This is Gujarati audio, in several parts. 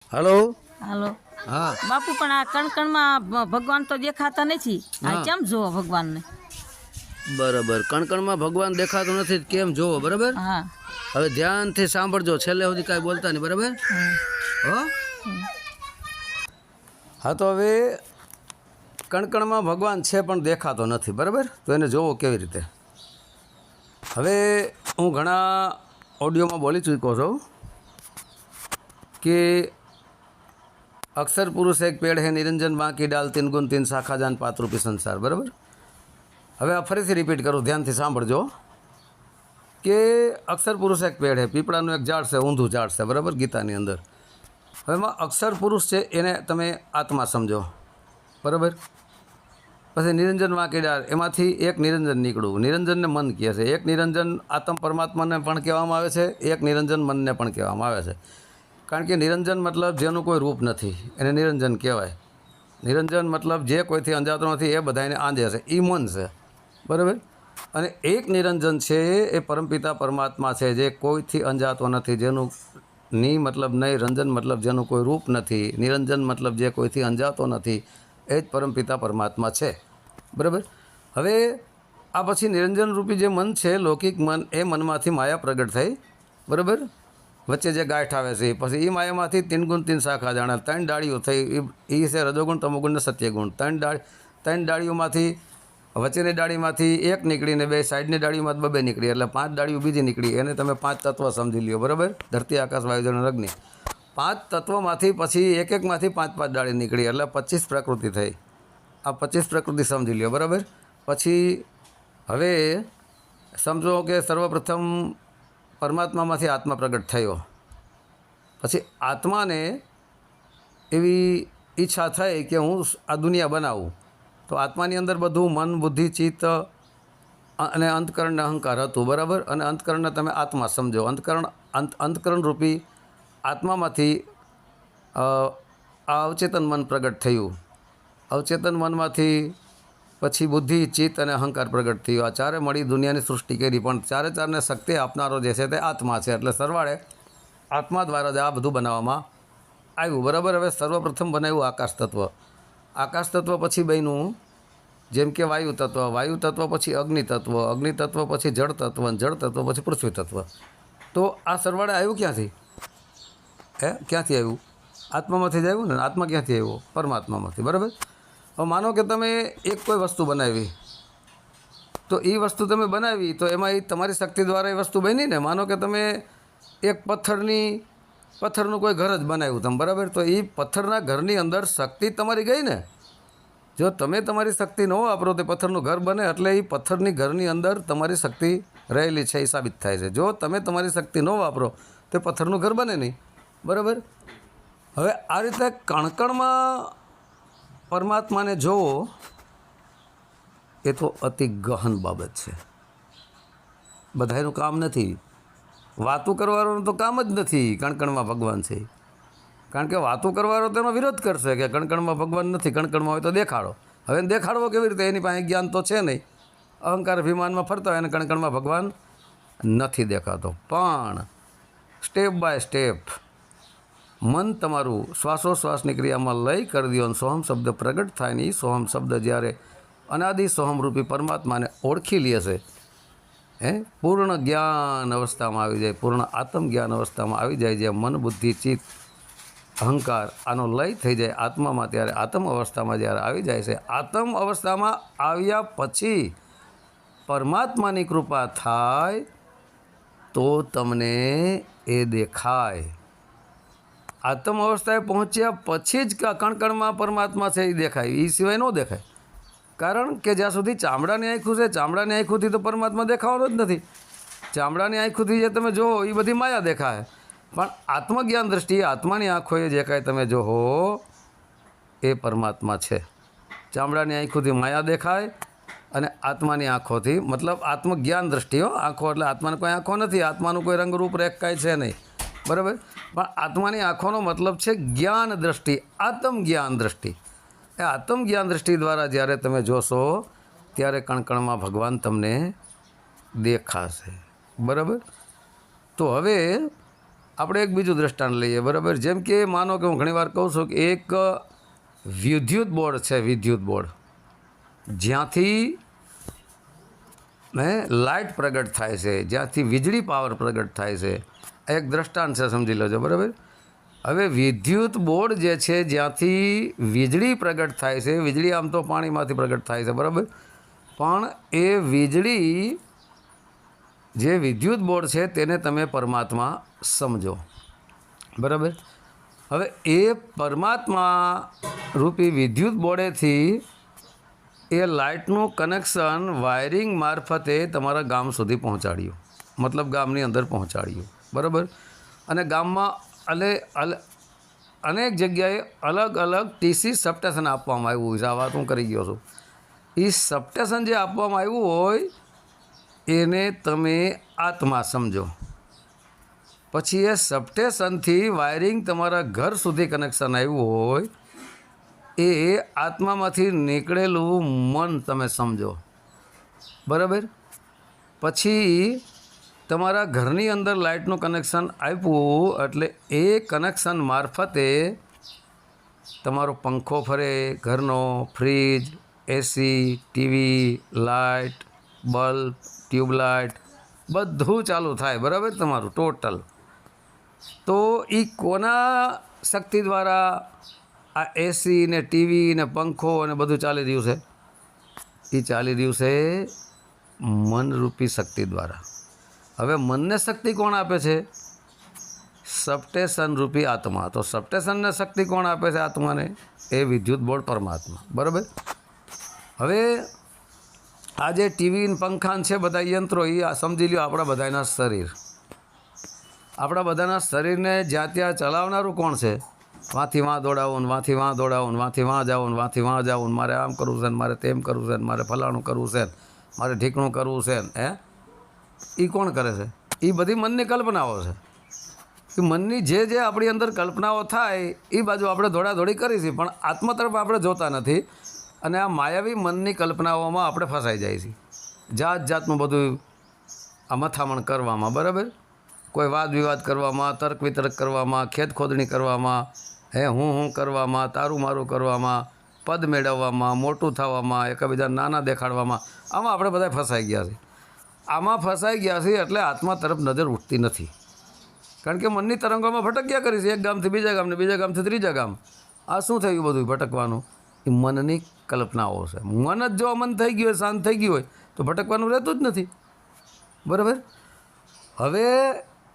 हेलो। હાલો हाँ બાપુ, પણ આ કણકણમાં ભગવાન તો દેખાતા નથી. આ હા. કેમ જોવો ભગવાનને? बराबर कणकण में भगवान देखातो નથી કેમ જોવો બરાબર। હા હવે ધ્યાનથી સાંભળજો, છેલ્લે સુધી કાંઈ બોલતા નહીં બરાબર। હા. હો હા, તો હવે કણકણમાં ભગવાન છે પણ દેખાતો નથી બરાબર, તો એને જોવો કેવી રીતે? હવે હું ઘણા ઓડિયોમાં બોલી ચૂક્યો છું કે अक्षर पुरुष एक पेड़ है, निरंजन बाकी डाल, तीन गुण तीन शाखा जान, पात रूपी संसार बराबर। હવે આ ફરીથી રિપીટ કરું, ધ્યાનથી સાંભળજો કે અક્ષર પુરુષ એક પેડ છે, પીપળાનું એક ઝાડ છે, ઊંધું ઝાડ છે બરાબર, ગીતાની અંદર। હવે એમાં અક્ષર પુરુષ છે એને તમે આત્મા સમજો બરાબર। પછી નિરંજન વાંકીડાળ, એમાંથી એક નિરંજન નીકળ્યું, નિરંજનને મન કહે છે। એક નિરંજન આત્મ પરમાત્માને પણ કહેવામાં આવે છે, એક નિરંજન મનને પણ કહેવામાં આવે છે। કારણ કે નિરંજન મતલબ જેનું કોઈ રૂપ નથી એને નિરંજન કહેવાય। નિરંજન મતલબ જે કોઈથી અંજાતો નથી, એ બધાને આંજે છે, એ મન છે બરાબર। અને એક નિરંજન છે એ પરમપિતા પરમાત્મા છે, જે કોઈથી અંજાતો નથી, જેનું ની મતલબ નહીં, રંજન મતલબ જેનું કોઈ રૂપ નથી, નિરંજન મતલબ જે કોઈથી અંજાતો નથી, એ જ પરમપિતા પરમાત્મા છે બરાબર। હવે આ પછી નિરંજન રૂપી જે મન છે, લૌકિક મન, એ મનમાંથી માયા પ્રગટ થઈ બરાબર। વચ્ચે જે ગાંઠ આવે છે, પછી એ માયામાંથી તીન ગુણ તીન શાખા જાણે, ત્રણ ડાળીઓ થઈ, એ છે રજોગુણ, તમોગુણ ને સત્યગુણ। ત્રણ ડાળીઓમાંથી વચ્ચેની ડાળીમાંથી એક નીકળીને બે સાઈડની ડાળીમાં બે નીકળી, એટલે પાંચ ડાળીઓ બીજી નીકળી, એને તમે પાંચ તત્વ સમજી લ્યો બરાબર। ધરતી, આકાશ, વાયુ, જળ અને અગ્નિ, પાંચ તત્વોમાંથી પછી એક એકમાંથી પાંચ પાંચ ડાળી નીકળી, એટલે 25 પ્રકૃતિ થઈ। આ 25 પ્રકૃતિ સમજી લ્યો બરાબર। પછી હવે સમજો કે સર્વપ્રથમ પરમાત્મામાંથી આત્મા પ્રગટ થયો, પછી આત્માને એવી ઈચ્છા થઈ કે હું આ દુનિયા બનાવું, તો આત્માની અંદર બધું મન, બુદ્ધિ, ચિત્ત અને અંતકરણ ને અહંકાર હતું બરાબર। અને અંતકરણને તમે આત્મા સમજો। અંતકરણ રૂપી આત્મામાંથી આ અવચેતન મન પ્રગટ થયું, અવચેતન મનમાંથી પછી બુદ્ધિ, ચિત્ત અને અહંકાર પ્રગટ થયો। આ ચારે મળી દુનિયાની સૃષ્ટિ કરી, પણ ચારે ચારને શક્તિ આપનારો જે છે તે આત્મા છે, એટલે સરવાળે આત્મા દ્વારા જ આ બધું બનાવવામાં આવ્યું બરાબર। હવે સર્વપ્રથમ બનાવ્યું આકાશ તત્વ, આકાશ તત્વ પછી બન્યું જેમ કે વાયુ તત્વ, વાયુ તત્વ પછી અગ્નિ તત્વ, અગ્નિ તત્વ પછી જળ તત્વ, જળ તત્વ પછી પૃથ્વી તત્વ। તો આ સરવાળે આવ્યું ક્યાંથી? ક્યાંથી આવ્યું? આત્મામાંથી જ આવ્યું ને। આત્મા ક્યાંથી આવ્યો? પરમાત્મામાંથી બરાબર। હવે માનો કે તમે એક કોઈ વસ્તુ બનાવી, તો એ વસ્તુ તમે બનાવી તો એમાં એ તમારી શક્તિ દ્વારા એ વસ્તુ બની ને। માનો કે તમે એક પથ્થરનું કોઈ ઘર જ બનાવ્યું તમે બરાબર, તો એ પથ્થરના ઘરની અંદર શક્તિ તમારી ગઈ ને। જો તમે તમારી શક્તિ ન વાપરો તો પથ્થરનું ઘર બને, એટલે એ પથ્થરની ઘરની અંદર તમારી શક્તિ રહેલી છે એ સાબિત થાય છે। જો તમે તમારી શક્તિ ન વાપરો તો પથ્થરનું ઘર બને નહીં બરાબર। હવે આ રીતે કણકણમાં પરમાત્માને જોવો એ તો અતિ ગહન બાબત છે, બધાનું કામ નથી। વાતું કરવાનું તો કામ જ નથી કણકણમાં ભગવાન છે, કારણ કે વાતું કરવાનો તેનો વિરોધ કરશે કે કણકણમાં ભગવાન નથી, કણકણમાં હોય તો દેખાડો। હવે દેખાડવો કેવી રીતે? એની પાસે જ્ઞાન તો છે નહીં, અહંકાર અભિમાનમાં ફરતા હોય અને કણકણમાં ભગવાન નથી દેખાતો। પણ સ્ટેપ બાય સ્ટેપ મન તમારું શ્વાસોશ્વાસની ક્રિયામાં લય કરી દો, સોહમ શબ્દ પ્રગટ થાય ને, એ સોહમ શબ્દ જ્યારે અનાદિ સોહમરૂપી પરમાત્માને ઓળખી લે છે, પૂર્ણ જ્ઞાન અવસ્થામાં આવી જાય, પૂર્ણ આત્મ જ્ઞાન અવસ્થામાં આવી જાય, જે મન, બુદ્ધિ, ચિત્ત, અહંકાર આનો લય થઈ જાય આત્મામાં, ત્યારે આત્મ અવસ્થામાં જ્યારે આવી જાય છે, આત્મ અવસ્થામાં આવ્યા પછી પરમાત્માની કૃપા થાય તો તમને એ દેખાય। આત્મ અવસ્થાએ પહોંચ્યા પછી જ કણકણમાં પરમાત્મા છે એ દેખાય, એ સિવાય ન દેખાય। કારણ કે જ્યાં સુધી ચામડાની આંખું છે, ચામડાની આંખોથી તો પરમાત્મા દેખાવાનો જ નથી। ચામડાની આંખોથી જે તમે જોવો એ બધી માયા દેખાય, પણ આત્મજ્ઞાન દ્રષ્ટિએ આત્માની આંખોએ જે કાંઈ તમે જોવો એ પરમાત્મા છે। ચામડાની આંખોથી માયા દેખાય અને આત્માની આંખોથી મતલબ આત્મજ્ઞાન દ્રષ્ટિઓ, આંખો એટલે આત્માને કોઈ આંખો નથી, આત્માનું કોઈ રંગરૂપ રેખ કાંઈ છે નહીં બરાબર, પણ આત્માની આંખોનો મતલબ છે જ્ઞાન દ્રષ્ટિ, આત્મજ્ઞાન દ્રષ્ટિ। એ આત્મજ્ઞાન દ્રષ્ટિ દ્વારા જ્યારે તમે જોશો ત્યારે કણકણમાં ભગવાન તમને દેખાશે બરાબર। તો હવે આપણે એક બીજું દ્રષ્ટાંત લઈએ, બરાબર. જેમ કે માનો કે હું ઘણીવાર કહું છું કે એક વિદ્યુત બોર્ડ છે, વિદ્યુત બોર્ડ જ્યાંથી લાઇટ પ્રગટ થાય છે, જ્યાંથી વીજળી પાવર પ્રગટ થાય છે. એક દ્રષ્ટાંત છે, સમજી લેજો, બરાબર. હવે વિદ્યુત બોર્ડ જે છે જ્યાંથી વીજળી પ્રગટ થાય છે, વીજળી આમ તો પાણીમાંથી પ્રગટ થાય છે, બરાબર, પણ એ વીજળી જે વિદ્યુત બોર્ડ છે તેને તમે પરમાત્મા સમજો, બરાબર. હવે એ પરમાત્મા રૂપી વિદ્યુત બોર્ડેથી એ લાઇટનું કનેક્શન વાયરિંગ મારફતે તમારા ગામ સુધી પહોંચાડ્યું, મતલબ ગામની અંદર પહોંચાડ્યું, બરાબર. અને ગામમાં અનેક જગ્યાએ અલગ અલગ ટીસી સબસ્ટેશન આપવામાં આવ્યું હોય છે. આ વાત હું કરી ગયો છું. એ સબસ્ટેશન જે આપવામાં આવ્યું હોય એને તમે આત્મા સમજો. પછી એ સબસ્ટેશનથી વાયરિંગ તમારા ઘર સુધી કનેક્શન આવ્યું હોય એ આત્મામાંથી નીકળેલું મન તમે સમજો, બરાબર. પછી તમારા ઘરની અંદર લાઇટનું કનેક્શન આપ્યું એટલે એ કનેક્શન મારફતે તમારો પંખો ફરે, ઘરનો ફ્રીજ, એસી, ટીવી, લાઇટ, બલ્બ, ટ્યુબલાઇટ બધું ચાલુ થાય, બરાબર, તમારું ટોટલ. તો એ કોના શક્તિ દ્વારા આ એસી ને ટીવી ને પંખો અને બધું ચાલી રહ્યું છે? એ ચાલી રહ્યું છે મનરૂપી શક્તિ દ્વારા. હવે મનને શક્તિ કોણ આપે છે? સબસ્ટેશન રૂપી આત્મા. તો સબસ્ટેશનને શક્તિ કોણ આપે છે આત્માને? એ વિદ્યુત બોર્ડ પરમાત્મા, બરાબર. હવે આ જે ટીવી પંખાન છે બધા યંત્રો, એ સમજી લ્યો આપણા બધાના શરીર. આપણા બધાના શરીરને જ્યાં ત્યાં ચલાવનારું કોણ છે? વાંથી વાં દોડાવું, વાંથી વાં દોડાવું, વાંથી વાં જાવું, વાંથી વાં જાવું, મારે આમ કરવું છે, મારે તેમ કરવું છે, મારે ફલાણું કરવું છે, મારે ઢીકણું કરવું છે. એ કોણ કરે છે? એ બધી મનની કલ્પનાઓ છે. એ મનની જે આપણી અંદર કલ્પનાઓ થાય એ બાજુ આપણે દોડાદોડી કરીશું, પણ આત્મા તરફ આપણે જોતા નથી. અને આ માયાવી મનની કલ્પનાઓમાં આપણે ફસાઈ જાય છે, જાત જાતનું બધું આ મથામણ કરવામાં, બરાબર. કોઈ વાદ વિવાદ કરવામાં, તર્ક વિતર્ક કરવામાં, ખેત ખોદણી કરવામાં, હું કરવામાં, તારું મારું કરવામાં, પદ મેળવવામાં, મોટું થવામાં, એકબીજા નાના દેખાડવામાં, આમાં આપણે બધા ફસાઈ ગયા છે. આમાં ફસાઈ ગયા છે એટલે આત્મા તરફ નજર ઉઠતી નથી. કારણ કે મનની તરંગોમાં ભટક્યા કરી છે, એક ગામથી બીજા ગામને, બીજા ગામથી ત્રીજા ગામ. આ શું થયું બધું ભટકવાનું? એ મનની કલ્પનાઓ છે. મન જ જો અમન થઈ ગયું હોય, શાંત થઈ ગયું હોય તો ભટકવાનું રહેતું જ નથી, બરાબર. હવે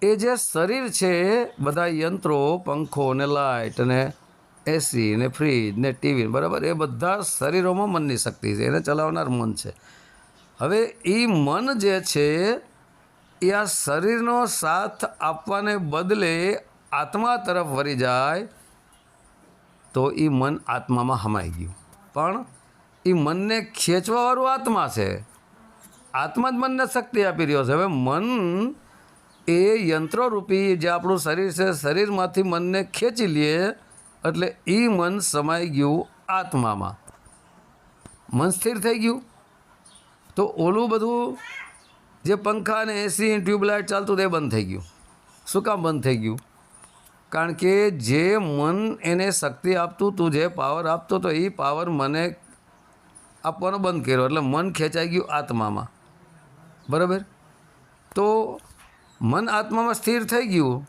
એ જે શરીર છે, બધા યંત્રો, પંખો ને લાઇટ ને એસી ને ફ્રીજ ને ટીવી, બરાબર, એ બધા શરીરોમાં મનની શક્તિ છે, એને ચલાવનાર મન છે. હવે એ મન જે છે એ આ શરીરનો સાથ આપવાને બદલે આત્મા તરફ વળી જાય તો એ મન આત્મામાં હમાઈ ગયું. પણ એ મનને ખેંચવાવાળું આત્મા છે. આત્મા જ મનને શક્તિ આપી રહ્યો છે. હવે મન એ યંત્રોરૂપી જે આપણું શરીર છે, શરીરમાંથી મનને ખેંચી લે એટલે એ મન સમાઈ ગયું આત્મામાં, મન સ્થિર થઈ ગયું. તો ઓલું બધું જે પંખા અને એસી ટ્યુબલાઇટ ચાલતું તે બંધ થઈ ગયું. શું કામ બંધ થઈ ગયું? કારણ કે જે મન એને શક્તિ આપતું હતું, જે પાવર આપતો હતો, એ પાવર મને આપવાનો બંધ કર્યો એટલે મન ખેંચાઈ ગયું આત્મામાં, બરાબર. તો મન આત્મામાં સ્થિર થઈ ગયું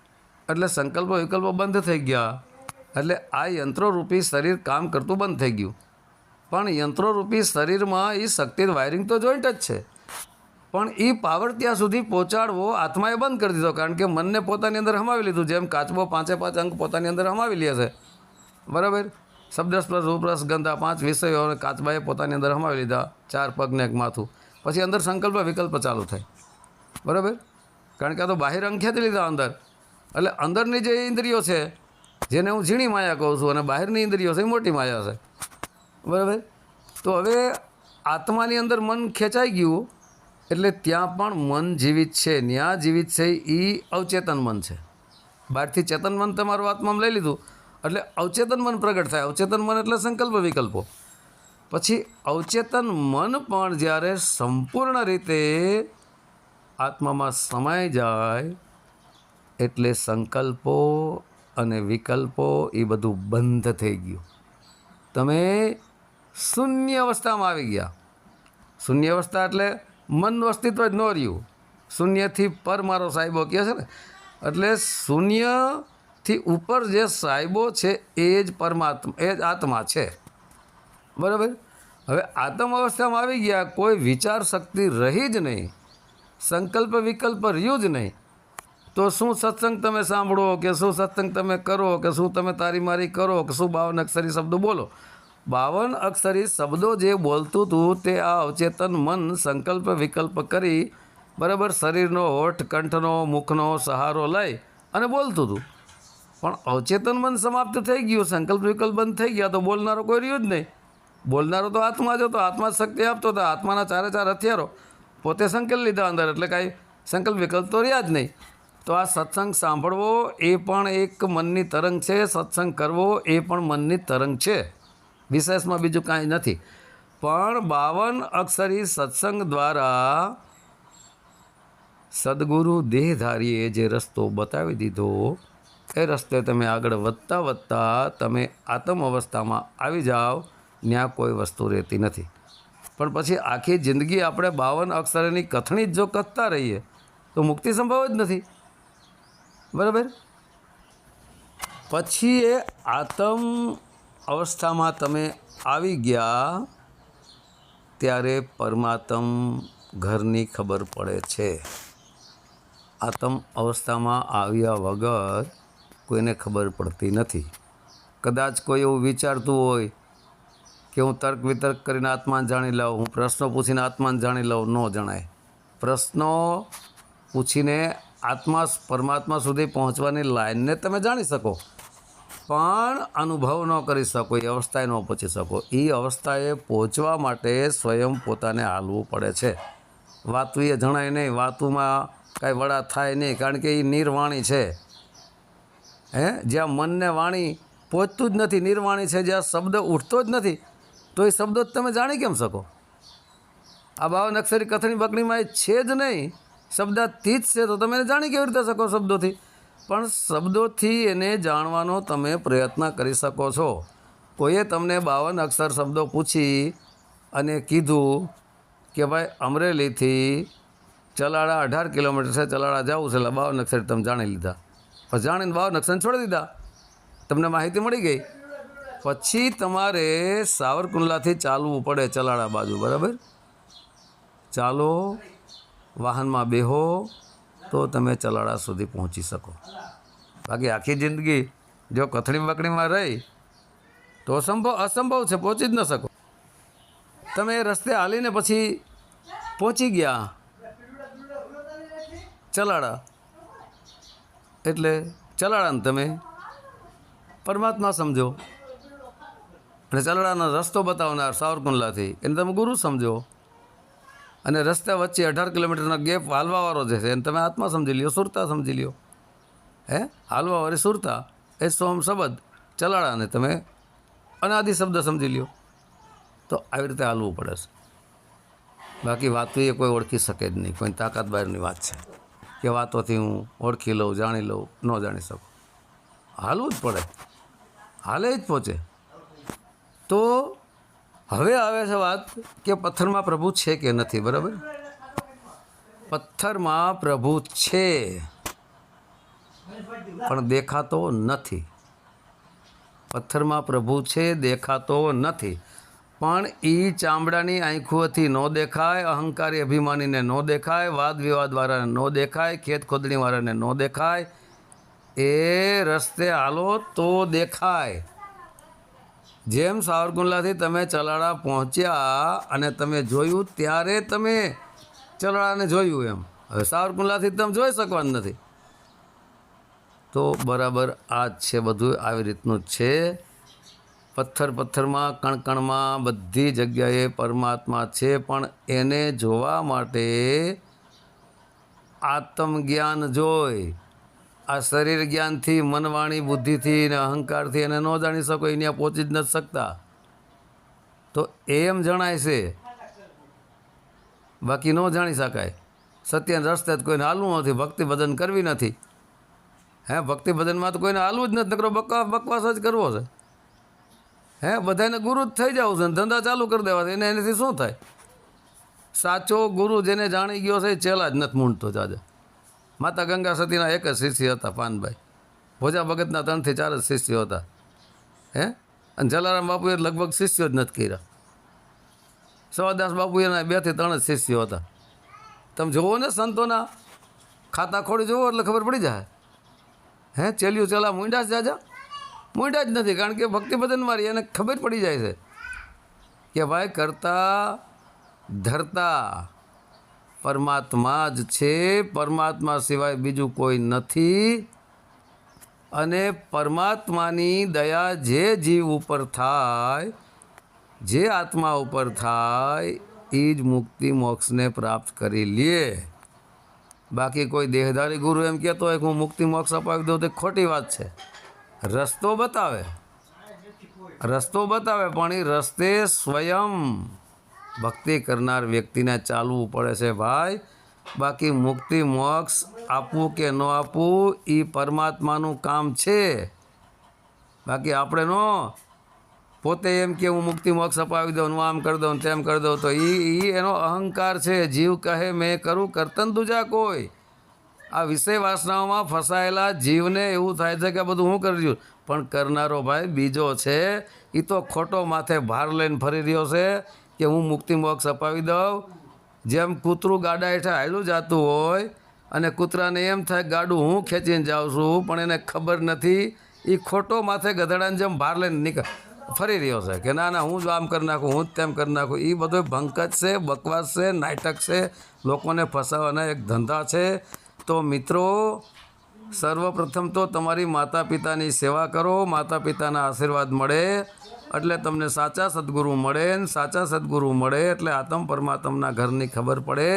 એટલે સંકલ્પો વિકલ્પો બંધ થઈ ગયા એટલે આ યંત્રોરૂપી શરીર કામ કરતું બંધ થઈ ગયું. પણ યંત્રોરૂપી શરીરમાં એ શક્તિ વાયરિંગ તો જોઈન્ટ જ છે, પણ એ પાવર ત્યાં સુધી પહોંચાડવો આત્માએ બંધ કરી દીધો. કારણ કે મનને પોતાની અંદર હમાવી લીધું. જેમ કાચબો 5 અંક પોતાની અંદર હમાવી લે છે, બરાબર. શબ્દસ્પર્શ રૂપરસ ગંધ આ 5 વિષયો કાચબાએ પોતાની અંદર હમાવી લીધા, 4 પગ ને એક માથું. પછી અંદર સંકલ્પ વિકલ્પ ચાલુ થાય, બરાબર. કારણ કે આ તો બાહિર અંક ખેંચી લીધા અંદર. એટલે અંદરની જે ઇન્દ્રિયો છે જેને હું ઝીણી માયા કહું છું અને બહારની ઇન્દ્રિયો છે એ મોટી માયા છે, બરાબર. તો હવે આત્માની અંદર મન ખેંચાઈ ગયું એટલે ત્યાં પણ મન જીવિત છે. ત્યાં જીવિત છે એ અવચેતન મન છે. બહારથી ચેતન મન તમારું આત્મામાં લઈ લીધું એટલે અવચેતન મન પ્રગટ થાય. અવચેતન મન એટલે સંકલ્પ વિકલ્પો. પછી અવચેતન મન પણ જ્યારે સંપૂર્ણ રીતે આત્મામાં સમાઈ જાય એટલે સંકલ્પો અને વિકલ્પો એ બધું બંધ થઈ ગયું. તમે શૂન્ય અવસ્થામાં આવી ગયા. શૂન્ય અવસ્થા એટલે મનનું અસ્તિત્વ જ ન રહ્યું. શૂન્યથી પર મારો સાહેબો કહે છે ને, એટલે શૂન્યથી ઉપર જે સાહેબો છે એ જ પરમાત્મા, એ જ આત્મા છે. બરાબર. હવે આત્મ અવસ્થામાં આવી ગયા, કોઈ વિચાર શક્તિ રહી જ નહીં, સંકલ્પ વિકલ્પ રહ્યું જ નહીં, તો શું સત્સંગ તમે સાંભળો, કે શું સત્સંગ તમે કરો, કે શું તમે તારી મારી કરો, કે શું 52 અક્ષરી શબ્દો બોલો. 52 અક્ષરી શબ્દો જે બોલતું હતું તે આ અવચેતન મન સંકલ્પ વિકલ્પ કરી, બરાબર, શરીરનો હોઠ કંઠનો મુખનો સહારો લઈ અને બોલતું હતું. પણ અવચેતન મન સમાપ્ત થઈ ગયું, સંકલ્પ વિકલ્પ બંધ થઈ ગયા, તો બોલનારો કોઈ રહ્યો જ નહીં. બોલનારો તો આત્મા જ હતો, આત્મા જ શક્તિ આપતો હતો. આત્માના ચારે ચાર હથિયારો પોતે સંકલ્પ લીધા અંદર, એટલે કાંઈ સંકલ્પ વિકલ્પ તો રહ્યા જ નહીં. તો આ સત્સંગ સાંભળવો એ પણ એક મનની તરંગ છે, સત્સંગ કરવો એ પણ મનની તરંગ છે, વિશેષમાં બીજું કાંઈ નથી. પણ 52 અક્ષરી સત્સંગ દ્વારા સદગુરુ દેહધારીએ જે રસ્તો બતાવી દીધો, એ રસ્તે તમે આગળ વધતા વધતા તમે આત્મ અવસ્થામાં આવી જાઓ, ત્યાં કોઈ વસ્તુ રહેતી નથી. પણ પછી આખી જિંદગી આપણે 52 અક્ષરની કથણી જ જો કથતા રહીએ તો મુક્તિ સંભવ જ નથી. બરાબર. પછી એ આત્મ અવસ્થામાં તમે આવી ગયા ત્યારે પરમાત્મ ઘરની ખબર પડે છે. આત્મ અવસ્થામાં આવ્યા વગર કોઈને ખબર પડતી નથી. કદાચ કોઈ એવું વિચારતું હોય કે હું તર્ક વિતર્ક કરીને આત્માને જાણી લઉં, હું પ્રશ્નો પૂછીને આત્માને જાણી લઉં, ન જણાય. પ્રશ્નો પૂછીને આત્મા પરમાત્મા સુધી પહોંચવાની લાઈનને તમે જાણી શકો, પણ અનુભવ ન કરી શકો, એ અવસ્થાએ ન પહોંચી શકો. એ અવસ્થાએ પહોંચવા માટે સ્વયં પોતાને હાલવું પડે છે. વાતું એ જણાય નહીં, વાતુમાં કાંઈ વડા થાય નહીં, કારણ કે એ નિર્વાણી છે. જ્યાં મનને વાણી પહોંચતું જ નથી, નિર્વાણી છે. જ્યાં શબ્દ ઉઠતો જ નથી, તો એ શબ્દો જ તમે જાણી કેમ શકો? આ 52 અક્ષરી કથણી બકણીમાં એ છે જ નહીં, શબ્દાતીત છે, તો તમે એને જાણી કેવી રીતે શકો શબ્દોથી? પણ શબ્દોથી એને જાણવાનો તમે પ્રયત્ન કરી શકો છો. કોઈએ તમને 52 અક્ષર શબ્દો પૂછી અને કીધું કે ભાઈ અમરેલીથી ચલાળા 18 કિલોમીટર છે, ચલાળા જવું છે, એટલે 52 અક્ષર તમે જાણી લીધા. પછી જાણીને 52 અક્ષર છોડી દીધા, તમને માહિતી મળી ગઈ. પછી તમારે સાવરકુંડલાથી ચાલવું પડે ચલાળા બાજુ. બરાબર. ચાલો, વાહનમાં બેહો, તો તમે ચલાળા સુધી પહોંચી શકો. બાકી આખી જિંદગી જો કથણી બકણીમાં રહી તો અસંભવ છે, પહોંચી જ ન શકો. તમે એ રસ્તે હાલીને પછી પહોંચી ગયા ચલાળા, એટલે ચલાળાને તમે પરમાત્મા સમજો, અને ચલાળાનો રસ્તો બતાવનાર સાવરકુંડલાથી એને તમે ગુરુ સમજો, અને રસ્તા વચ્ચે 18 કિલોમીટરનો ગેપ હાલવાવાળો જે છે એને તમે આત્મા સમજી લ્યો, સુરતા સમજી લ્યો. હાલવાવાળી સુરતા એ સોમ શબ્દ, ચલાળાને તમે અનાદિ શબ્દ સમજી લ્યો. તો આવી રીતે હાલવું પડે છે. બાકી વાતો એ કોઈ ઓળખી શકે જ નહીં, કોઈ તાકાત બહારની વાત છે કે વાતોથી હું ઓળખી લઉં, જાણી લઉં, ન જાણી શકું. હાલવું જ પડે, હાલે જ પહોંચે. તો હવે આવે છે વાત કે પથ્થરમાં પ્રભુ છે કે નથી. બરાબર. પથ્થરમાં પ્રભુ છે પણ દેખાતો નથી. પથ્થરમાં પ્રભુ છે, દેખાતો નથી. પણ એ ચામડાની આંખોથી ન દેખાય, અહંકારી અભિમાનીને ન દેખાય, વાદ વિવાદવાળાને ન દેખાય, ખેત ખોદણીવાળાને ન દેખાય. એ રસ્તે હાલો તો દેખાય. જેમ સાવરકુંડલાથી તમે ચલાળા પહોંચ્યા અને તમે જોયું ત્યારે તમે ચલાળાને જોયું, એમ હવે સાવરકુંડલાથી તમે જોઈ શકવાનું નથી. તો બરાબર આ જ છે, બધું આવી રીતનું જ છે. પથ્થરમાં, કણકણમાં, બધી જગ્યાએ પરમાત્મા છે, પણ એને જોવા માટે આત્મજ્ઞાન જોઈ. આ શરીર જ્ઞાનથી, મનવાણી બુદ્ધિથી ને અહંકારથી એને ન જાણી શકો, એને પહોંચી જ નથી શકતા. તો એમ જણાય છે, બાકી ન જાણી શકાય. સત્યના રસ્તે જ કોઈને હાલવું નથી, ભક્તિ ભજન કરવી નથી. હે ભક્તિ ભજનમાં તો કોઈને હાલવું જ નથી, નકરો બકવાસ જ કરવો છે. હે બધાને ગુરુ જ થઈ જવું છે ને ધંધા ચાલુ કરી દેવા છે. એનાથી શું થાય? સાચો ગુરુ જેને જાણી ગયો છે એ ચેલા જ નથી મૂંડતો જાજે. માતા ગંગા સતીના એક જ શિષ્ય હતા પાનભાઈ. ભોજા ભગતના 3 થી 4 જ શિષ્યો હતા. હે અને જલારામ બાપુએ લગભગ શિષ્યો જ નથી કર્યા. સવાદાસ બાપુએના 2 થી 3 જ શિષ્યો હતા. તમે જુઓ ને સંતોના ખાતા ખોડી જુઓ એટલે ખબર પડી જાય. હે ચેલ્યું ચેલા મૂંડા જ જાજા મૂંડા જ નથી, કારણ કે ભક્તિ ભજન મારી એને ખબર પડી જાય છે કે ભાઈ કરતા ધરતા પરમાત્મા જ છે, પરમાત્મા સિવાય બીજું કોઈ નથી. અને પરમાત્માની દયા જે જીવ ઉપર થાય, જે આત્મા ઉપર થાય એ જ મુક્તિ મોક્ષને પ્રાપ્ત કરી લે. બાકી કોઈ દેહધારી ગુરુ એમ કહેતો હોય કે હું મુક્તિ મોક્ષ અપાવી દઉં તો ખોટી વાત છે. રસ્તો બતાવે પણ એ રસ્તે સ્વયં ભક્તિ કરનાર વ્યક્તિને ચાલવું પડે છે ભાઈ. બાકી મુક્તિ મોક્ષ આપવું કે ન આપવું એ પરમાત્માનું કામ છે. બાકી આપણે નો પોતે એમ કે હું મુક્તિ મોક્ષ અપાવી દઉં, હું આમ કરી દઉં તેમ કરી દઉં, તો એ એનો અહંકાર છે. જીવ કહે મેં કરું કરતન દૂજા કોઈ. આ વિષય વાસનાઓમાં ફસાયેલા જીવને એવું થાય છે કે બધું હું કરી રહ્યું, પણ કરનારો ભાઈ બીજો છે. એ તો ખોટો માથે ભાર લઈને ફરી રહ્યો છે કે હું મુક્તિ મોક્ષ અપાવી દઉં. જેમ કૂતરું ગાડા હેઠળ હાલ્યું જતું હોય અને કૂતરાને એમ થાય ગાડું હું ખેંચીને જાઉં છું, પણ એને ખબર નથી. એ ખોટો માથે ગધેડાને જેમ ભાર લઈને ફરી રહ્યો છે કે ના હું જ આમ કરી નાખું, હું જ તેમ કરી નાખું. એ બધો ભંકત છે, બકવાસ છે, નાટક છે, લોકોને ફસાવાના એક ધંધા છે. તો મિત્રો, સર્વપ્રથમ તો તમારી માતા પિતાની સેવા કરો. માતા પિતાના આશીર્વાદ મળે એટલે તમને સાચા સદગુરુ મળે, ને સાચા સદગુરુ મળે એટલે આત્મ પરમાત્માના ઘરની ખબર પડે.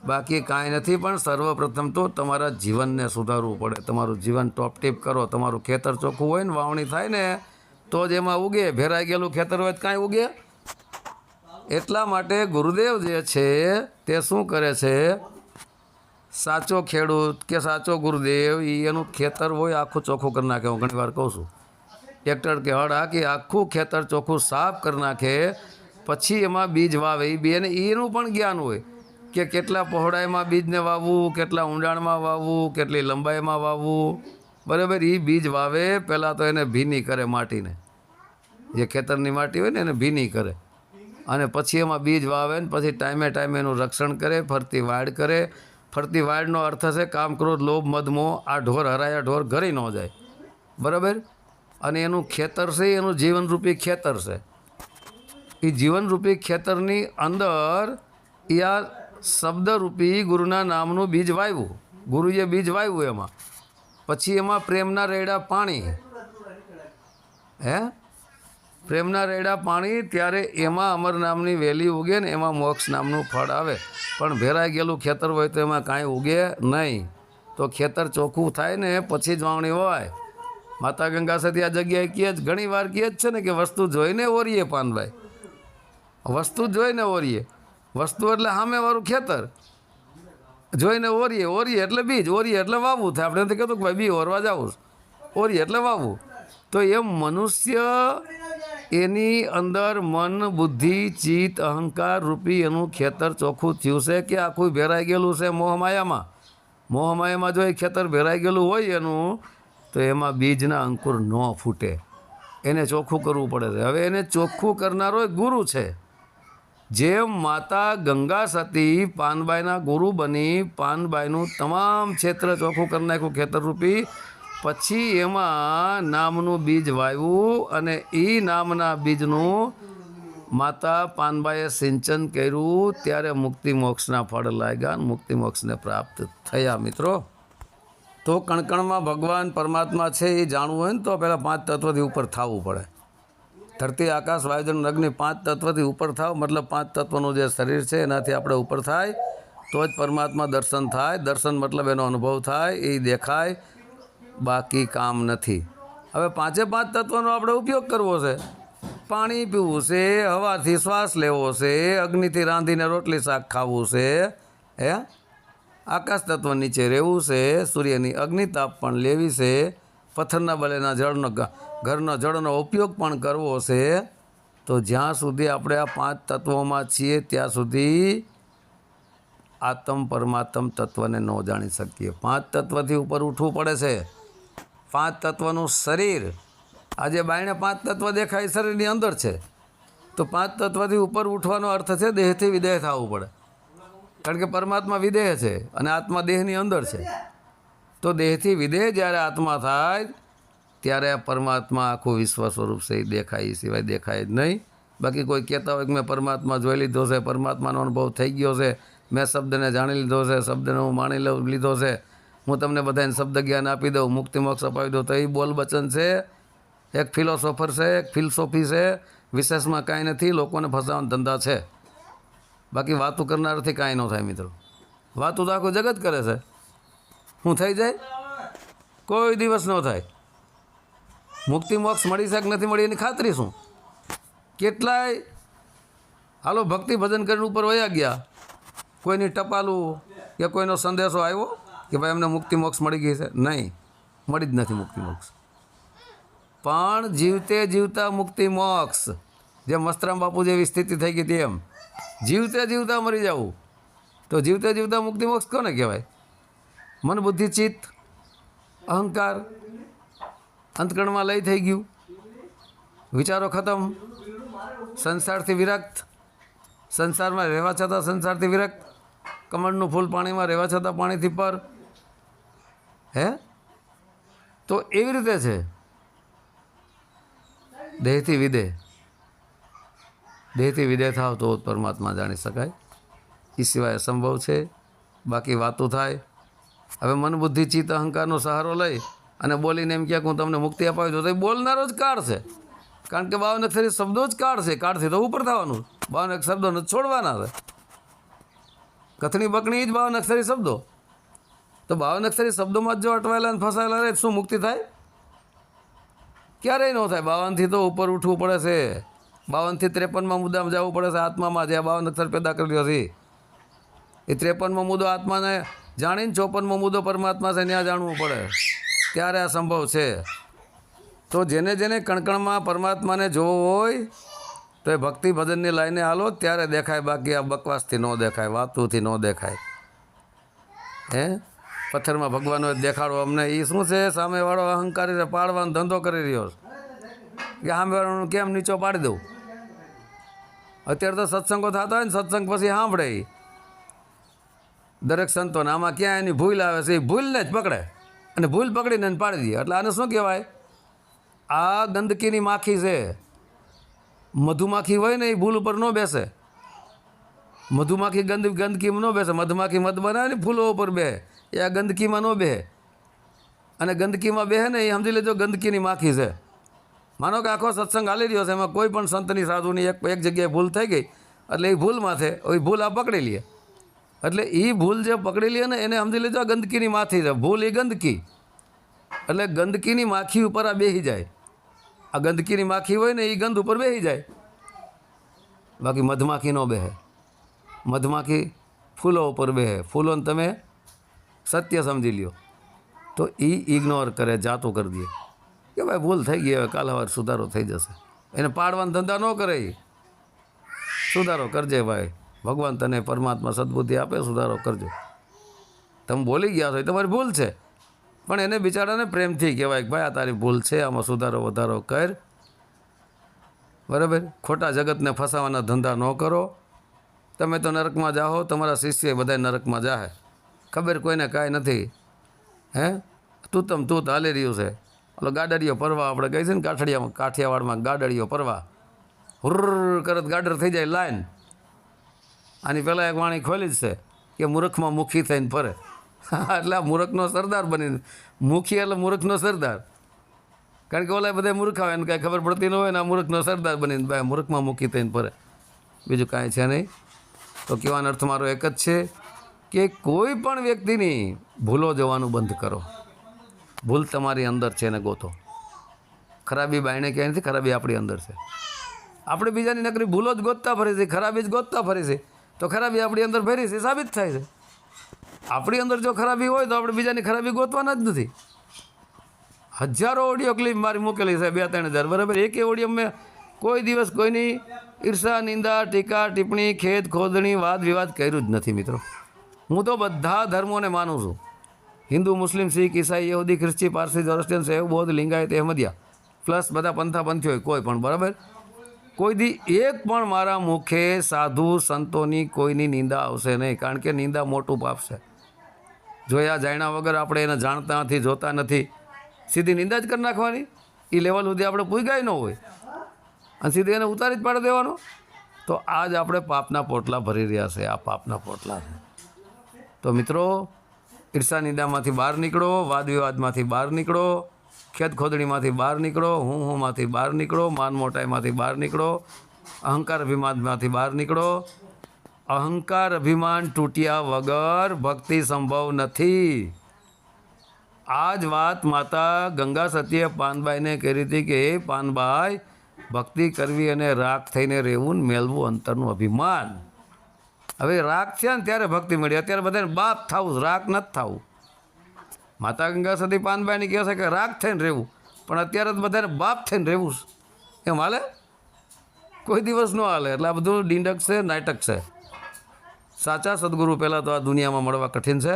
બાકી કાંઈ નથી. પણ સર્વપ્રથમ તો તમારા જીવનને સુધારવું પડે. તમારું જીવન ટોપટીપ કરો. તમારું ખેતર ચોખ્ખું હોય ને વાવણી થાય ને તો જ એમાં ઉગે. ભેરાઈ ગયેલું ખેતર હોય તો કાંઈ ઉગે. એટલા માટે ગુરુદેવ જે છે તે શું કરે છે, સાચો ખેડૂત કે સાચો ગુરુદેવ એનું ખેતર હોય આખું ચોખ્ખું કરી નાખે. હું ઘણી વાર કહું છું, ટ્રેક્ટર કે હળ હાકી આખું ખેતર ચોખ્ખું સાફ કરી નાખે, પછી એમાં બીજ વાવે. એ બેને એનું પણ જ્ઞાન હોય કે કેટલા પહોળાઈમાં બીજને વાવવું, કેટલા ઊંડાણમાં વાવવું, કેટલી લંબાઈમાં વાવવું. બરાબર. એ બીજ વાવે પહેલાં તો એને ભીની કરે માટીને, જે ખેતરની માટી હોય ને એને ભીની કરે, અને પછી એમાં બીજ વાવે ને પછી ટાઈમે ટાઈમે એનું રક્ષણ કરે, ફરતી વાડ કરે. ફરતી વાડનો અર્થ છે કામ, ક્રોધ, લોભ, મદમોહ. આ ઢોર હરાયા ઢોર ઘરે ન જાય. બરાબર. અને એનું ખેતર છે એનું જીવનરૂપી ખેતર છે. એ જીવનરૂપી ખેતરની અંદર એ આ શબ્દરૂપી ગુરુના નામનું બીજ વાવ્યું. ગુરુએ બીજ વાવ્યું એમાં, પછી એમાં પ્રેમના રેડા પાણી. પ્રેમના રેડા પાણી, ત્યારે એમાં અમર નામની વેલી ઉગે ને એમાં મોક્ષ નામનું ફળ આવે. પણ ભેરાઈ ગયેલું ખેતર હોય તો એમાં કાંઈ ઉગે નહીં. તો ખેતર ચોખ્ખું થાય ને પછી જ વાવણી હોય. માતા ગંગા સતી આ જગ્યાએ કહે જ, ઘણી વાર કહે જ છે ને કે વસ્તુ જોઈને ઓરીએ પાનભાઈ, વસ્તુ જોઈને ઓરીએ. વસ્તુ એટલે સામેવાળું ખેતર જોઈને ઓરીએ. ઓરીએ એટલે બીજ, ઓરીએ એટલે વાવવું થાય. આપણે નથી કહેતું કે ભાઈ બી ઓરવા જવું, ઓરીએ એટલે વાવવું. તો એમ મનુષ્ય એની અંદર મન, બુદ્ધિ, ચિત્ત, અહંકાર રૂપી એનું ખેતર ચોખ્ખું થયું છે કે આખું ભેરાઈ ગયેલું છે મોહમાયામાં. મોહમાયામાં જો એ ખેતર ભેરાઈ ગયેલું હોય એનું, તો એમાં બીજના અંકુર ન ફૂટે. એને ચોખ્ખું કરવું પડે છે. હવે એને ચોખ્ખું કરનારો ગુરુ છે. જેમ માતા ગંગા સતી પાનબાઈના ગુરુ બની પાનબાઈનું તમામ ક્ષેત્ર ચોખ્ખું કરી નાખ્યું ખેતરરૂપી, પછી એમાં નામનું બીજ વાવ્યું અને એ નામના બીજનું માતા પાનબાઈએ સિંચન કર્યું, ત્યારે મુક્તિ મોક્ષના ફળ લાગ્યા અને મુક્તિ મોક્ષને પ્રાપ્ત થયા. મિત્રો, તો કણકણમાં ભગવાન પરમાત્મા છે એ જાણવું હોય ને તો પહેલાં 5 તત્વથી ઉપર થવું પડે. ધરતી, આકાશ, વાયુજન, અગ્નિ 5 તત્વથી ઉપર થાવ, મતલબ 5 તત્વનું જે શરીર છે એનાથી આપણે ઉપર થાય તો જ પરમાત્મા દર્શન થાય. દર્શન મતલબ એનો અનુભવ થાય, એ દેખાય, બાકી કામ નથી. હવે 5 તત્વનો આપણે ઉપયોગ કરવો છે. પાણી પીવું છે, હવાથી શ્વાસ લેવો છે, અગ્નિથી રાંધીને રોટલી શાક ખાવું છે, આકાશ તત્વ નીચે રહેવું છે, સૂર્યની અગ્નિતાપ પણ લેવી છે, પથ્થરના બલેના જળનો ઘરનો જળનો ઉપયોગ પણ કરવો છે. તો જ્યાં સુધી આપણે આ 5 તત્વોમાં છીએ ત્યાં સુધી આત્મ પરમાત્મ તત્વને ન જાણી શકીએ. 5 તત્વથી ઉપર ઉઠવું પડે છે. 5 તત્વનું શરીર, આજે બાયણે 5 તત્વ દેખાય શરીરની અંદર છે, તો 5 તત્વથી ઉપર ઉઠવાનો અર્થ છે દેહથી વિદેહ થવું પડે. કારણ કે પરમાત્મા વિદેહ છે અને આત્મા દેહની અંદર છે. તો દેહથી વિદેહ જ્યારે આત્મા થાય ત્યારે આ પરમાત્મા આખું વિશ્વ સ્વરૂપ છે એ દેખાય, એ સિવાય દેખાય જ નહીં. બાકી કોઈ કહેતા હોય કે મેં પરમાત્મા જોઈ લીધો છે, પરમાત્માનો અનુભવ થઈ ગયો છે, મેં શબ્દને જાણી લીધો છે, શબ્દને હું માણી લીધો છે, હું તમને બધાને શબ્દ જ્ઞાન આપી દઉં, મુક્તિ મોક્ષ અપાવી દઉં, તો એ બોલ વચન છે, એક ફિલોસોફર છે, એક ફિલસોફી છે, વિશેષમાં કાંઈ નથી, લોકોને ફસાવાનો ધંધા છે. બાકી વાતું કરનારથી કાંઈ ન થાય મિત્રો. વાતું તો આખું જગત કરે છે, શું થઈ જાય? કોઈ દિવસ ન થાય. મુક્તિ મોક્ષ મળી શકે નથી મળી એની ખાતરી શું? કેટલાય હાલો ભક્તિ ભજન કરીને ઉપર વયા ગયા, કોઈની ટપાલું કે કોઈનો સંદેશો આવ્યો કે ભાઈ અમને મુક્તિ મોક્ષ મળી ગઈ છે? નહીં, મળી જ નથી મુક્તિ મોક્ષ. પણ જીવતે જીવતા મુક્તિ મોક્ષ, જેમ મસ્તરામ બાપુ જેવી સ્થિતિ થઈ ગઈ હતી એમ જીવતે જીવતા મરી જવું. તો જીવતે જીવતા મુક્તિ મોક્ષ કોને કહેવાય? મન બુદ્ધિ ચિત્ત અહંકાર અંતકણમાં લઈ થઈ ગયું, વિચારો ખતમ, સંસારથી વિરક્ત, સંસારમાં રહેવા છતાં સંસારથી વિરક્ત, કમળનું ફૂલ પાણીમાં રહેવા છતાં પાણીથી પર. હે? તો એવી રીતે છે દેહથી વિદેહ. દેહથી વિદેહ થાવ તો પરમાત્મા જાણી શકાય, એ સિવાય અસંભવ છે. બાકી વાતો થાય. હવે મન બુદ્ધિ ચિત્ત અહંકારનો સહારો લઈ અને બોલીને એમ કહે કે હું તમને મુક્તિ અપાવી દઉં, તો એ બોલનારો જ કાળ છે. કારણ કે 52 અક્ષરી શબ્દો જ કાળ છે. કાળથી તો ઉપર થવાનું, 52 શબ્દોને છોડવાના છે. કથણી બકણી જ 52 અક્ષરી શબ્દો. તો 52 અક્ષરી શબ્દોમાં જ જો અટવાયેલા અને ફસાયેલા રહે શું મુક્તિ થાય? ક્યારેય ન થાય. 52થી તો ઉપર ઉઠવું પડે છે. 52થી 53માં મુદ્દામાં જવું પડે છે, આત્મામાં જે 52 અક્ષર પેદા કર્યો છે એ 53મો મુદ્દો આત્માને જાણીને 54મો મુદ્દો પરમાત્મા છે ત્યાં જાણવું પડે, ત્યારે આ સંભવ છે. તો જેને જેને કણકણમાં પરમાત્માને જોવો હોય તો એ ભક્તિ ભજનની લાઈને હાલો ત્યારે દેખાય, બાકી આ બકવાસથી ન દેખાય, વાતુથી ન દેખાય. હે? પથ્થરમાં ભગવાનનો દેખાડો અમને, એ શું છે? સામેવાળો અહંકારી પાડવાનો ધંધો કરી રહ્યો છે કે સામેવાળાનું કેમ નીચો પાડી દઉં. અત્યારે તો સત્સંગો થતા હોય ને, સત્સંગ પછી સાંભળે દરેક સંતોને, આમાં ક્યાં એની ભૂલ આવે છે, એ ભૂલને જ પકડે અને ભૂલ પકડીને એને પાડી દે. એટલે આને શું કહેવાય? આ ગંદકીની માખી છે. મધુમાખી હોય ને એ ભૂલ ઉપર ન બેસે. મધુમાખી ગંદકીમાં ન બેસે. મધમાખી મધ બનાવે ને ફૂલો ઉપર બે, એ આ ગંદકીમાં ન બેસે. અને ગંદકીમાં બેસે ને એ સમજી લેજો ગંદકીની માખી છે. માનો કે આખો સત્સંગ હાલી રહ્યો છે, એમાં કોઈ પણ સંતની સાધુની એક જગ્યાએ ભૂલ થઈ ગઈ, એટલે એ ભૂલ માથે એ ભૂલ આ પકડી લે. એટલે એ ભૂલ જે પકડી લે ને એને સમજી લેજો આ ગંદકીની માખી છે. ભૂલ એ ગંદકી, એટલે ગંદકીની માખી ઉપર આ બેસી જાય. આ ગંદકીની માખી હોય ને એ ગંધ ઉપર બેસી જાય, બાકી મધમાખી ન બેસે. મધમાખી ફૂલો ઉપર બેસે. ફૂલોને તમે સત્ય સમજી લ્યો તો એ ઇગ્નોર કરે, જાતું કરી દે કે ભાઈ ભૂલ થઈ ગઈ, હવે કાલ સવાર સુધારો થઈ જશે. એને પાડવાનો ધંધા ન કરે, સુધારો કરજે ભાઈ, ભગવાન તને પરમાત્મા સદબુદ્ધિ આપે, સુધારો કરજો. તમે બોલી ગયા છો એ તમારી ભૂલ છે, પણ એને બિચારાને પ્રેમથી કહેવાય કે ભાઈ આ તારી ભૂલ છે, આમાં સુધારો વધારો કર. બરાબર? ખોટા જગતને ફસાવાના ધંધા ન કરો. તમે તો નરકમાં જાઓ, તમારા શિષ્ય બધા નરકમાં જાહે, ખબર કોઈને કાંઈ નથી. હે? તૂતમ તૂત હાલી રહ્યું છે. ઓલો ગાડડીઓ પરવા આપણે કહી છે ને કાઠિયાવાડમાં ગાડડીઓ પરવા, હુર્ર કરત ગાડર થઈ જાય લાઈન. આની પહેલાં એક વાણી ખોલી જ છે કે મૂર્ખમાં મુખી થઈને ફરે. એટલે આ મૂર્ખનો સરદાર બનીને, મુખી એટલે મૂર્ખનો સરદાર. કારણ કે ઓલા બધા મૂર્ખ આવે એને કાંઈ ખબર પડતી ન હોય ને આ મૂર્ખનો સરદાર બનીને ભાઈ મૂર્ખમાં મુખી થઈને ફરે, બીજું કાંઈ છે નહીં. તો કહેવાનો અર્થ મારો એક જ છે કે કોઈ પણ વ્યક્તિની ભૂલો જોવાનું બંધ કરો. ભૂલ તમારી અંદર છે એને ગોતો. ખરાબી બાયણે ક્યાંય નથી, ખરાબી આપણી અંદર છે. આપણે બીજાની નકરી ભૂલો જ ગોતતા ફરી છે, ખરાબી જ ગોતતા ફરી છે, તો ખરાબી આપણી અંદર ભરી છે, સાબિત થાય છે. આપણી અંદર જો ખરાબી હોય તો આપણે બીજાની ખરાબી ગોતવાના જ નથી. હજારો ઓડિયો ક્લિપ મારી મૂકેલી છે, 2-3 હજાર, બરાબર. એકે ઓડિયો મેં કોઈ દિવસ કોઈની ઈર્ષા, નિંદા, ટીકા, ટિપ્પણી, ખેદ, ખોદણી, વાદ વિવાદ કર્યું જ નથી મિત્રો. હું તો બધા ધર્મોને માનું છું. હિન્દુ, મુસ્લિમ, શીખ, ઈસાઈ, યહૂદી, ખ્રિસ્તી, પારસી, જોરસ્ટિયન, શૈવ, બૌદ્ધ, લિંગાયત, અહમદિયા, પ્લસ બધા પંથા પંથી હોય કોઈ પણ, બરાબર. કોઈ દી એક પણ મારા મુખે સાધુ સંતોની કોઈની નિંદા આવશે નહીં, કારણ કે નિંદા મોટું પાપ છે. જોયા જાણ્યા વગર આપણે એને જાણતા નથી, જોતા નથી, સીધી નિંદા જ કરી નાખવાની. એ લેવલ સુધી આપણે પૂગ્યા ન હોય અને સીધી એને ઉતારી જ પાડી દેવાનો. તો આજ આપણે પાપના પોટલા ભરી રહ્યા છે. આ પાપના પોટલા છે. તો મિત્રો, ઈર્ષા નિંદામાંથી બહાર નીકળો, વાદ વિવાદમાંથી બહાર નીકળો, ખેદ ખોદણીમાંથી બહાર નીકળો, હુંમાંથી બહાર નીકળો, માન મોટાઈમાંથી બહાર નીકળો, અહંકાર અભિમાનમાંથી બહાર નીકળો. અહંકાર અભિમાન તૂટ્યા વગર ભક્તિ સંભવ નથી. આ જ વાત માતા ગંગા સતીએ પાનબાઈને કરી હતી કે હે પાનબાઈ, ભક્તિ કરવી અને રાગ થઈને રહેવું ને મેળવું અંતરનું અભિમાન. હવે રાગ છે ને ત્યારે ભક્તિ મળી. અત્યારે બધાને બાપ થવું, રાગ નથી થવું. માતા ગંગા સતી પાનબાઈને કહે છે કે રાગ થઈને રહેવું, પણ અત્યારે તો બધાને બાપ થઈને રહેવું. એમ હાલે? કોઈ દિવસ ન હાલે. એટલે આ બધું ડીંડક છે, નાટક છે. સાચા સદગુરુ પહેલાં તો આ દુનિયામાં મળવા કઠિન છે.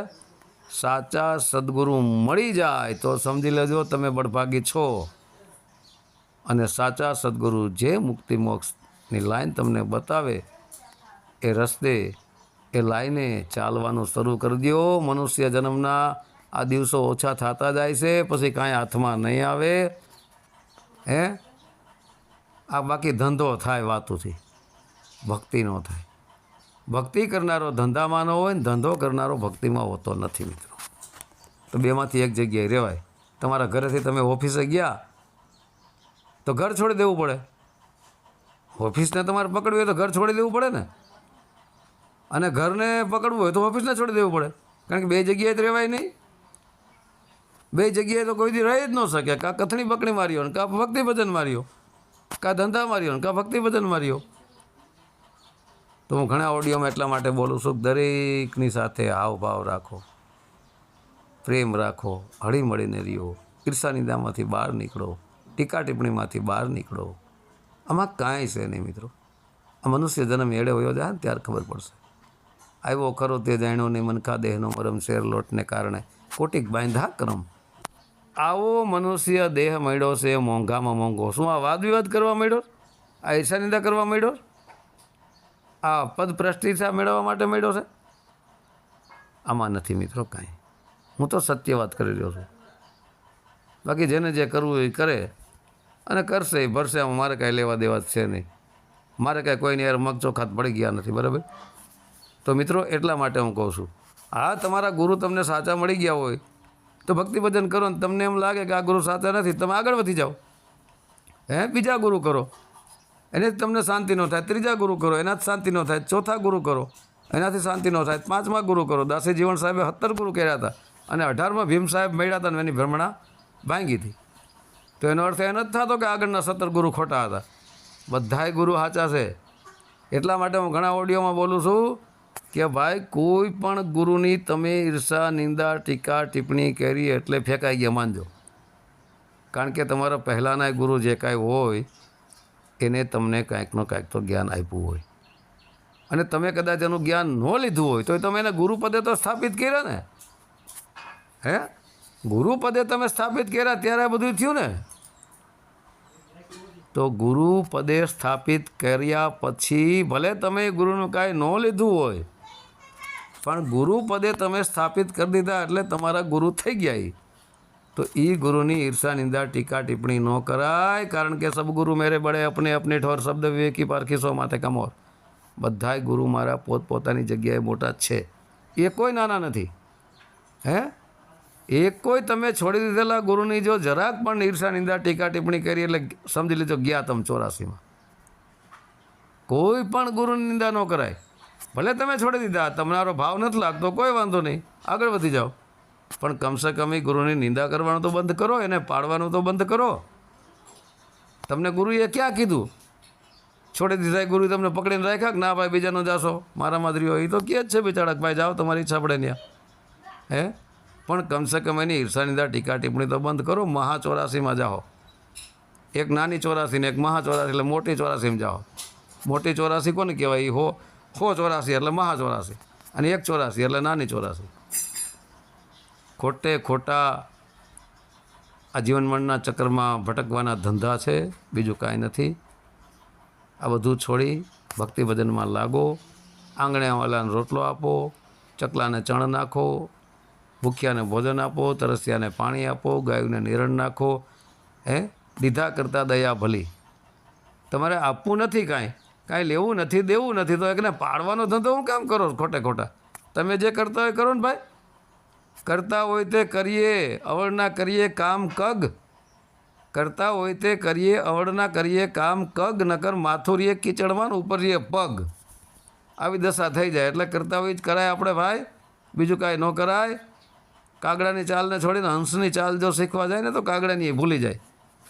સાચા સદગુરુ મળી જાય તો સમજી લેજો તમે બળભાગી છો. અને સાચા સદગુરુ જે મુક્તિ મોક્ષની લાઈન તમને બતાવે એ રસ્તે, એ લાઈને ચાલવાનું શરૂ કરી દો. મનુષ્ય જન્મના આ દિવસો ઓછા થતા જાય છે, પછી કાંઈ હાથમાં નહીં આવે. આ બાકી ધંધો થાય વાતોથી, ભક્તિ ન થાય. ભક્તિ કરનારો ધંધામાં ન હોય ને ધંધો કરનારો ભક્તિમાં હોતો નથી મિત્રો. તો બેમાંથી એક જગ્યાએ રહેવાય. તમારા ઘરેથી તમે ઓફિસે ગયા તો ઘર છોડી દેવું પડે. ઓફિસને તમારે પકડવી હોય તો ઘર છોડી દેવું પડે ને, અને ઘરને પકડવું હોય તો ઓફિસને છોડી દેવું પડે. કારણ કે બે જગ્યાએ જ રહેવાય નહીં. બે જગ્યાએ તો કોઈ દી રહી જ ન શકે. કાં કથણી પકડી માર્યો ને કાં ભક્તિ ભજન માર્યો, કાં ધંધા માર્યો ને કાં ભક્તિ ભજન માર્યો. તો હું ઘણા ઓડિયોમાં એટલા માટે બોલું છું કે દરેકની સાથે હાવભાવ રાખો, પ્રેમ રાખો, હળી મળીને રહ્યો, ઈર્ષા નિંદામાંથી બહાર નીકળો, ટીકા ટિપ્પણીમાંથી બહાર નીકળો. આમાં કાંઈ છે નહીં મિત્રો. આ મનુષ્ય જન્મ એડે હોયો જાય ને ત્યારે ખબર પડશે. આવ્યો ખરો તે જાણ્યો નહીં, મનખા દેહનો મરમ, શેર લોટને કારણે કોટિક બાંધા ક્રમ. આવો મનુષ્ય દેહ મળ્યો છે મોંઘામાં મોંઘો. શું આ વાદ વિવાદ કરવા માંડ્યો? આ ઈર્ષા નિંદા કરવા માંડ્યો? આ પદ પ્રતિષ્ઠા મેળવવા માટે મળ્યો છે? આમાં નથી મિત્રો કાંઈ. હું તો સત્ય વાત કરી રહ્યો છું. બાકી જેને જે કરવું એ કરે અને કરશે એ ભરશે. આમાં મારે કાંઈ લેવા દેવા જ છે નહીં. મારે કાંઈ કોઈને યાર મગચોખાત પડી ગયા નથી, બરાબર. તો મિત્રો એટલા માટે હું કહું છું, હા તમારા ગુરુ તમને સાચા મળી ગયા હોય તો ભક્તિ ભજન કરો. ને તમને એમ લાગે કે આ ગુરુ સાચા નથી, તમે આગળ વધી જાઓ. બીજા ગુરુ કરો, એને જ તમને શાંતિ ન થાય. ત્રીજા ગુરુ કરો, એનાથી શાંતિ ન થાય. ચોથા ગુરુ કરો, એનાથી શાંતિ ન થાય. 5મા ગુરુ કરો. દાસી જીવણ સાહેબે 17 ગુરુ કર્યા હતા અને 18માં ભીમ સાહેબ મળ્યા હતા અને એની ભ્રમણા ભાંગી હતી. તો એનો અર્થ એ નથી થતો કે આગળના 17 ગુરુ ખોટા હતા. બધાય ગુરુ સાચા છે. એટલા માટે હું ઘણા ઓડિયોમાં બોલું છું કે ભાઈ કોઈ પણ ગુરુની તમે ઈર્ષા, નિંદા, ટીકા, ટિપ્પણી કરી એટલે ફેંકાઈ ગયા માનજો. કારણ કે તમારા પહેલાંના ગુરુ જે કાંઈ હોય એને તમને કાંઈકનો કાંઈક તો જ્ઞાન આપ્યું હોય, અને તમે કદાચ એનું જ્ઞાન ન લીધું હોય તો તમે એને ગુરુપદે તો સ્થાપિત કર્યા ને. ગુરુપદે તમે સ્થાપિત કર્યા ત્યારે બધું થયું ને. તો ગુરુપદે સ્થાપિત કર્યા પછી ભલે તમે ગુરુનું કાંઈ ન લીધું હોય, પણ ગુરુપદે તમે સ્થાપિત કરી દીધા એટલે તમારા ગુરુ થઈ ગયા. તો એ ગુરુની ઈર્ષા, નિંદા, ટીકા, ટિપ્પણી ન કરાય. કારણ કે સબ ગુરુ મેરે બડે અપને અપને ઠોર, શબ્દ વિવેકી પારખી સો માથે કમોર. બધાય ગુરુ મારા પોતપોતાની જગ્યાએ મોટા જ છે. એ કોઈ નાના નથી. એક કોઈ તમે છોડી દીધેલા ગુરુની જો જરાક પણ ઈર્ષા, નિંદા, ટીકા, ટિપ્પણી કરી એટલે સમજી લીધો ગયા તમે 84માં. કોઈ પણ ગુરુની નિંદા ન કરાય. ભલે તમે છોડી દીધા, તમારો ભાવ નથી લાગતો, કોઈ વાંધો નહીં, આગળ વધી જાઓ. પણ કમસે કમ એ ગુરુની નિંદા કરવાનું તો બંધ કરો, એને પાડવાનું તો બંધ કરો. તમને ગુરુએ ક્યાં કીધું છોડી દીધા? ગુરુ તમને પકડીને રાખ્યા કે ના ભાઈ બીજાનો જાશો, મારા માદરીઓ? એ તો કહે જ છે બિચારા ભાઈ જાઓ તમારી ઈચ્છા પડે ત્યાં. હે પણ કમસે કમ એની ઈર્ષા નિંદા ટીકા ટિપ્પણી તો બંધ કરો. મહા 84માં જાઓ, એક નાની 84 ને એક મહા 84 એટલે મોટી 84માં જાઓ. મોટી 84 કોને કહેવાય? હો 84 એટલે મહા 84 અને એક 84 એટલે નાની 84. ખોટે ખોટા આ જીવનમરણના ચક્રમાં ભટકવાના ધંધા છે, બીજું કાંઈ નથી. આ બધું છોડી ભક્તિ ભજનમાં લાગો. આંગણેવાલાને રોટલો આપો, ચકલાને ચણ નાખો, ભૂખ્યાને ભોજન આપો, તરસ્યાને પાણી આપો, ગાયોને નિરણ નાખો. હે દીધા કરતાં દયા ભલી. તમારે આપવું નથી, કાંઈ લેવું નથી, દેવું નથી, તો એકને પાડવાનો ધંધો હું કામ કરો ખોટે ખોટા? તમે જે કરતા હોય કરો ને ભાઈ. કરતા હોય તે કરીએ, અવળના કરીએ કામ કગ. કરતા હોય તે કરીએ, અવળના કરીએ કામ કગ. નકર માથું રીએ કીચડમાં ને ઉપર રીએ પગ. આવી દશા થઈ જાય. એટલે કરતા હોય જ કરાય આપણે ભાઈ, બીજું કાંઈ ન કરાય. કાગડાની ચાલને છોડીને હંસની ચાલ જો શીખવા જાય ને તો કાગડાની એ ભૂલી જાય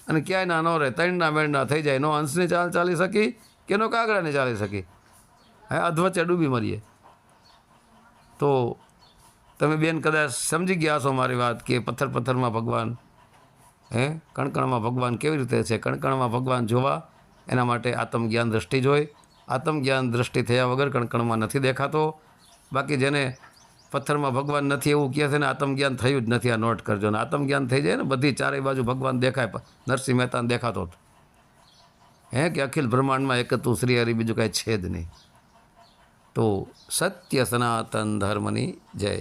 અને ક્યાંય ના ન રહે. ત્રણના મેળના થઈ જાય. નો હંસની ચાલ ચાલી શકી કે નો કાગડાની ચાલી શકી. હે અધવચ્ચે ડૂબી મરીએ. તો તમે બેન કદાચ સમજી ગયા છો મારી વાત કે પથ્થરમાં ભગવાન, હે કણકણમાં ભગવાન કેવી રીતે છે. કણકણમાં ભગવાન જોવા એના માટે આત્મજ્ઞાન દ્રષ્ટિ જોઈ. આત્મજ્ઞાન દ્રષ્ટિ થયા વગર કણકણમાં નથી દેખાતો. બાકી જેને પથ્થરમાં ભગવાન નથી એવું કહે છે ને આત્મજ્ઞાન થયું જ નથી. આ નોટ કરજો ને. આત્મજ્ઞાન થઈ જાય ને બધી ચારેય બાજુ ભગવાન દેખાય. નરસિંહ મહેતાને દેખાતો હતો, હે કે અખિલ બ્રહ્માંડમાં એક તું શ્રી હરિ, બીજું કાંઈ છે જ નહીં. તો સત્ય સનાતન ધર્મની જય.